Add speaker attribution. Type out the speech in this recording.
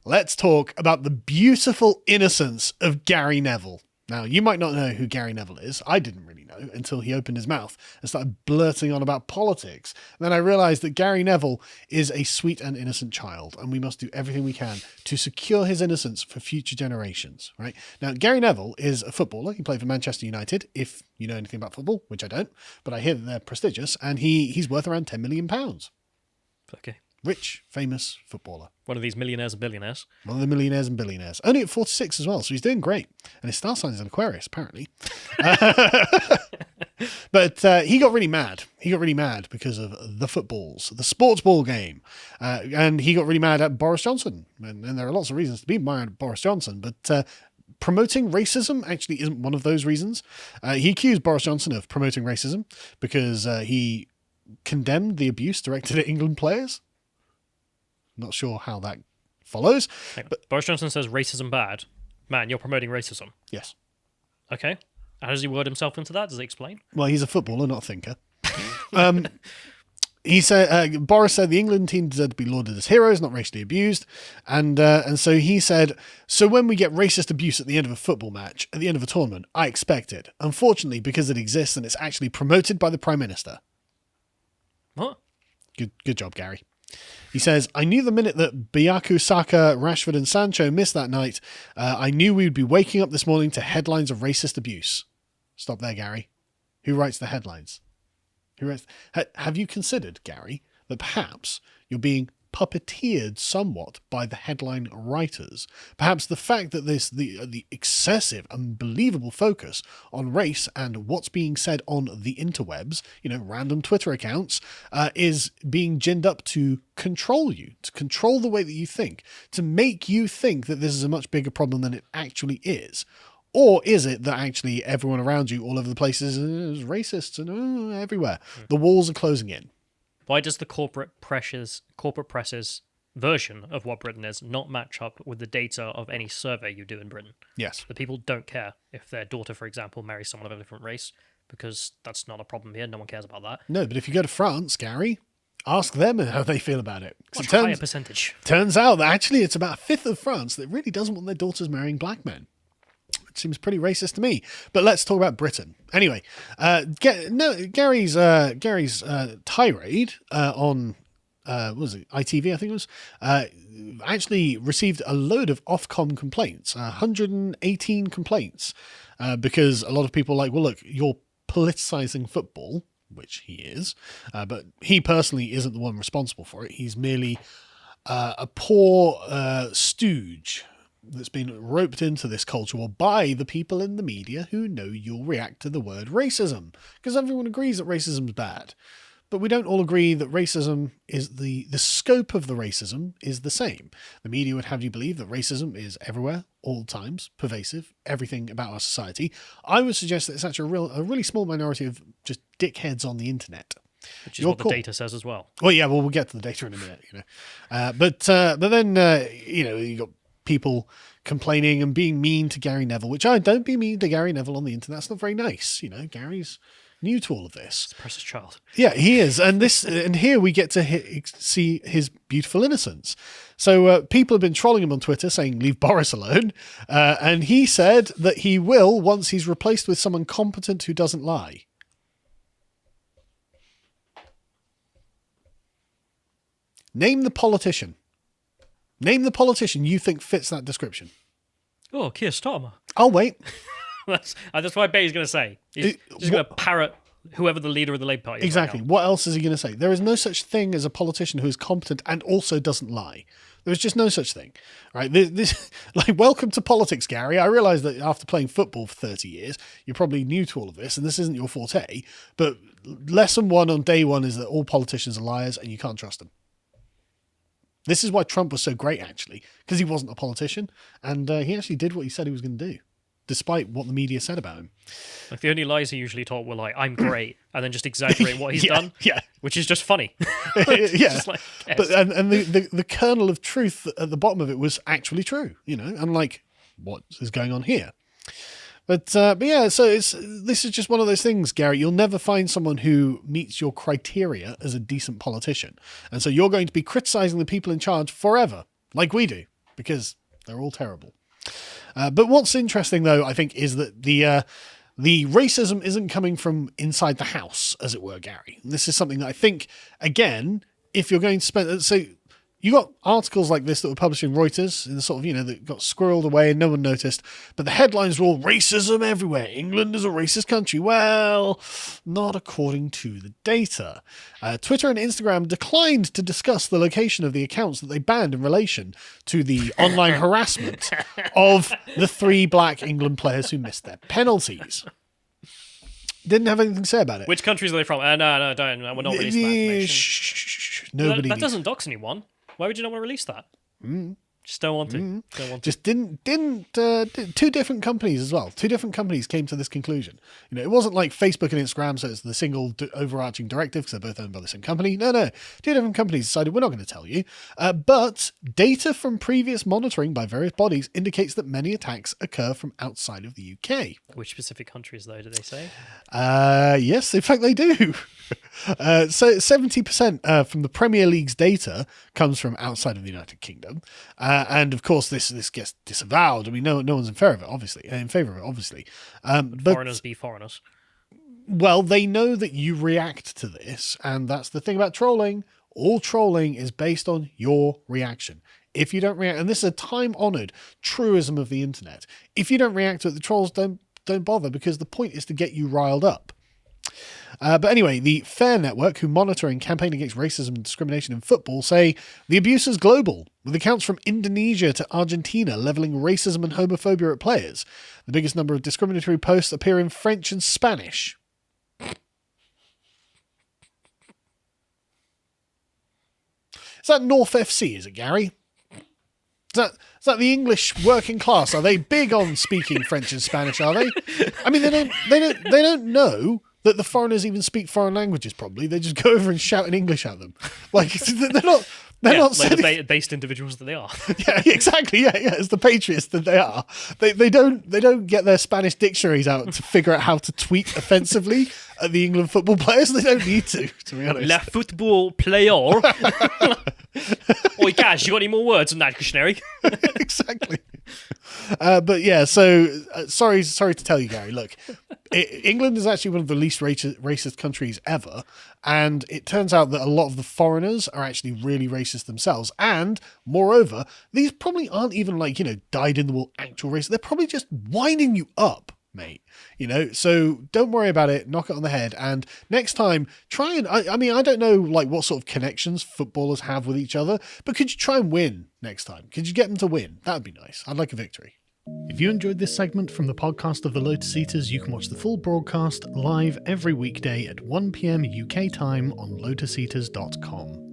Speaker 1: let's talk about the beautiful innocence of Gary Neville. Now, you might not know who Gary Neville is. I didn't really know until he opened his mouth and started blurting on about politics. And then I realized that Gary Neville is a sweet and innocent child, and we must do everything we can to secure his innocence for future generations, right? Now, Gary Neville is a footballer. He played for Manchester United, if you know anything about football, which I don't, but I hear that they're prestigious, and he's worth around £10 million.
Speaker 2: Okay.
Speaker 1: Rich, famous footballer.
Speaker 2: One of these millionaires and billionaires.
Speaker 1: One of the millionaires and billionaires. Only at 46 as well, so he's doing great. And his star sign is an Aquarius, apparently. But he got really mad. He got really mad because of the footballs, the sports ball game. And he got really mad at Boris Johnson. And there are lots of reasons to be mad at Boris Johnson, but promoting racism actually isn't one of those reasons. He accused Boris Johnson of promoting racism because he condemned the abuse directed at England players. Not sure how that follows.
Speaker 2: But Boris Johnson says racism bad. Man, you're promoting racism.
Speaker 1: Yes.
Speaker 2: Okay. How does he word himself into that? Does he explain?
Speaker 1: Well, he's a footballer, not a thinker. He said Boris said the England team deserve to be lauded as heroes, not racially abused, and so he said, so when we get racist abuse at the end of a football match, at the end of a tournament, I expect it. Unfortunately, because it exists and it's actually promoted by the Prime Minister.
Speaker 2: What?
Speaker 1: Good job, Gary. He says, I knew the minute that Biaku, Saka, Rashford and Sancho missed that night, I knew we would be waking up this morning to headlines of racist abuse. Stop there, Gary. Who writes the headlines? Have you considered, Gary, that perhaps you're being puppeteered somewhat by the headline writers? Perhaps the fact that the excessive, unbelievable focus on race and what's being said on the interwebs, random Twitter accounts, is being ginned up to control you, to control the way that you think, to make you think that this is a much bigger problem than it actually is. Or is it that actually everyone around you all over the place is racists and everywhere? The walls are closing in.
Speaker 2: Why does the corporate press's version of what Britain is not match up with the data of any survey you do in Britain?
Speaker 1: Yes.
Speaker 2: The people don't care if their daughter, for example, marries someone of a different race, because that's not a problem here. No one cares about that.
Speaker 1: No, but if you go to France, Gary, ask them how they feel about it.
Speaker 2: Much higher percentage.
Speaker 1: Turns out that actually it's about a fifth of France that really doesn't want their daughters marrying black men. Seems pretty racist to me. But let's talk about Britain. Anyway, Gary's tirade on what was it, ITV, I think it was, actually received a load of Ofcom complaints, 118 complaints, because a lot of people are like, well, look, you're politicizing football, which he is, but he personally isn't the one responsible for it. He's merely a poor stooge that's been roped into this culture by the people in the media who know you'll react to the word racism, because everyone agrees that racism is bad, but we don't all agree that racism is the scope of the racism is the same. The media would have you believe that racism is everywhere, all times, pervasive, everything about our society. I would suggest that it's actually a really small minority of just dickheads on the internet.
Speaker 2: Which is what the data says as well.
Speaker 1: Well, yeah, we'll get to the data in a minute, but then you got people complaining and being mean to Gary Neville, which I don't be mean to Gary Neville on the internet. That's not very nice. Gary's new to all of this.
Speaker 2: It's a precious child.
Speaker 1: Yeah, he is. And here we get to see his beautiful innocence. So people have been trolling him on Twitter saying, leave Boris alone. And he said that he will once he's replaced with someone competent who doesn't lie. Name the politician. Name the politician you think fits that description.
Speaker 2: Oh, Keir Starmer.
Speaker 1: I'll wait.
Speaker 2: That's what I bet he's going to say. He's just going to parrot whoever the leader of the Labour Party is.
Speaker 1: Exactly.
Speaker 2: Right now.
Speaker 1: What else is he going to say? There is no such thing as a politician who is competent and also doesn't lie. There is just no such thing. Right? This welcome to politics, Gary. I realise that after playing football for 30 years, you're probably new to all of this, and this isn't your forte. But lesson one on day one is that all politicians are liars and you can't trust them. This is why Trump was so great, actually, because he wasn't a politician, and he actually did what he said he was going to do, despite what the media said about him.
Speaker 2: Like the only lies he usually told were like, I'm great, and then just exaggerate what he's done, which is just funny. Just like, yes.
Speaker 1: But and the kernel of truth at the bottom of it was actually true, unlike what is going on here. But yeah, so this is just one of those things, Gary. You'll never find someone who meets your criteria as a decent politician. And so you're going to be criticizing the people in charge forever, like we do. because they're all terrible. But what's interesting, though, I think, is that the racism isn't coming from inside the house, as it were, Gary. And this is something that I think, again, if you're going to spend... So you got articles like this that were published in Reuters, in the sort of, that got squirreled away and no one noticed. But the headlines were all racism everywhere. England is a racist country. Well, not according to the data. Twitter and Instagram declined to discuss the location of the accounts that they banned in relation to the online harassment of the 3 black England players who missed their penalties. Didn't have anything to say about it.
Speaker 2: Which countries are they from? No, don't. We're not releasing that information.
Speaker 1: Nobody.
Speaker 2: That doesn't dox anyone. Why would you not want to release that? Just don't want to. Don't want to.
Speaker 1: Just didn't. Two different companies as well. Two different companies came to this conclusion. It wasn't like Facebook and Instagram, so it's the single overarching directive because they're both owned by the same company. No. Two different companies decided we're not going to tell you. But data from previous monitoring by various bodies indicates that many attacks occur from outside of the UK.
Speaker 2: Which specific countries, though, did they say?
Speaker 1: Yes, in fact they do. So 70% from the Premier League's data comes from outside of the United Kingdom, and of course this gets disavowed. I mean, no one's in favor of it, obviously. But
Speaker 2: Foreigners be foreigners.
Speaker 1: Well, they know that you react to this, and that's the thing about trolling. All trolling is based on your reaction. If you don't react, and this is a time-honoured truism of the internet, if you don't react to it, the trolls don't bother, because the point is to get you riled up. But anyway, the FAIR Network, who monitor and campaign against racism and discrimination in football, say the abuse is global, with accounts from Indonesia to Argentina levelling racism and homophobia at players. The biggest number of discriminatory posts appear in French and Spanish. Is that North FC, is it, Gary? Is that the English working class? Are they big on speaking French and Spanish, are they? I mean, they don't know that the foreigners even speak foreign languages, probably. They just go over and shout in English at them. Like, they're not
Speaker 2: like the based individuals that they are.
Speaker 1: Yeah, exactly. Yeah, as the patriots that they are. They don't get their Spanish dictionaries out to figure out how to tweet offensively at the England football players. They don't need to be honest.
Speaker 2: La football player. Oi, Gaz, you got any more words on that dictionary?
Speaker 1: Exactly. But yeah, so sorry to tell you, Gary. Look, England is actually one of the least racist countries ever, and it turns out that a lot of the foreigners are actually really racist themselves. And moreover, these probably aren't even like dyed-in-the-wool actual racists. They're probably just winding you up, mate. So don't worry about it. Knock it on the head. And next time, try and I mean, I don't know like what sort of connections footballers have with each other, but could you try and win next time? Could you get them to win? That would be nice. I'd like a victory. If you enjoyed this segment from the podcast of the Lotus Eaters, you can watch the full broadcast live every weekday at 1 p.m. UK time on lotuseaters.com.